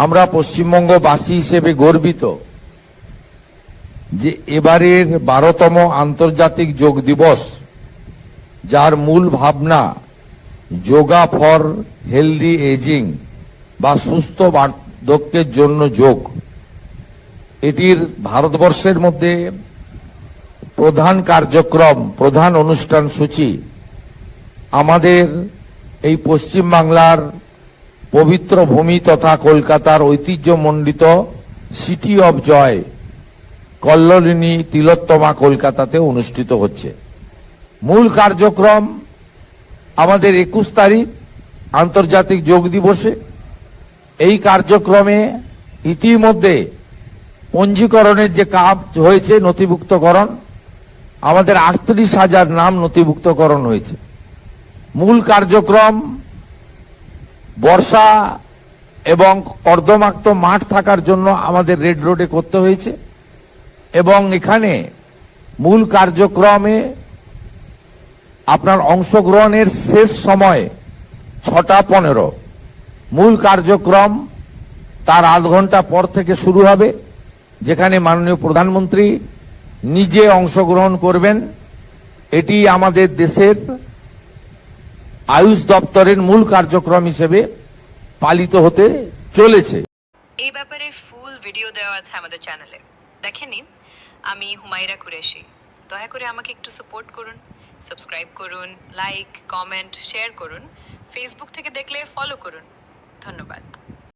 আমরা পশ্চিমবঙ্গবাসী হিসেবে গর্বিত যে এবারের 12তম আন্তর্জাতিক যোগ দিবস, যার মূল ভাবনা যোগা ফর হেলদি এজিং বা সুস্থ বার্ধক্যের জন্য যোগ, এটির ভারতবর্ষের মধ্যে প্রধান কার্যক্রম, প্রধান অনুষ্ঠান সূচি আমাদের এই পশ্চিমবাংলার পবিত্র ভূমি তথা কলকাতার ঐতিহ্যমণ্ডিত সিটি অব জয় কল্লোলিনী তিলোত্তমা কলকাতাতে অনুষ্ঠিত হচ্ছে। মূল কার্যক্রম আমাদের 21 তারিখ আন্তর্জাতিক যোগ দিবসে। এই কার্যক্রমে ইতিমধ্যে পঞ্জীকরণের যে কাজ হয়েছে, নথিভুক্তকরণ, আমাদের 38,000 নাম নথিভুক্তকরণ হয়েছে। মূল কার্যক্রম বর্ষা এবং কর্দমাক্ত মাঠ থাকার জন্য আমাদের রেড রোডে করতে হয়েছে এবং এখানে মূল কার্যক্রমে আপনার অংশগ্রহণের শেষ সময় 6:15। মূল কার্যক্রম তার আধ ঘন্টা পর থেকে শুরু হবে, যেখানে মাননীয় প্রধানমন্ত্রী নিজে অংশগ্রহণ করবেন। এটি আমাদের দেশের আয়ুষ দপ্তরের মূল কার্যক্রম হিসেবে পালিত হতে চলেছে। এই ব্যাপারে ফুল ভিডিও দেওয়া আছে আমাদের চ্যানেলে, দেখে নিন। আমি হুমায়রা কুরেশি। দয়া করে আমাকে একটু সাপোর্ট করুন, সাবস্ক্রাইব করুন, লাইক, কমেন্ট, শেয়ার করুন। ফেসবুক থেকে দেখলে ফলো করুন। ধন্যবাদ।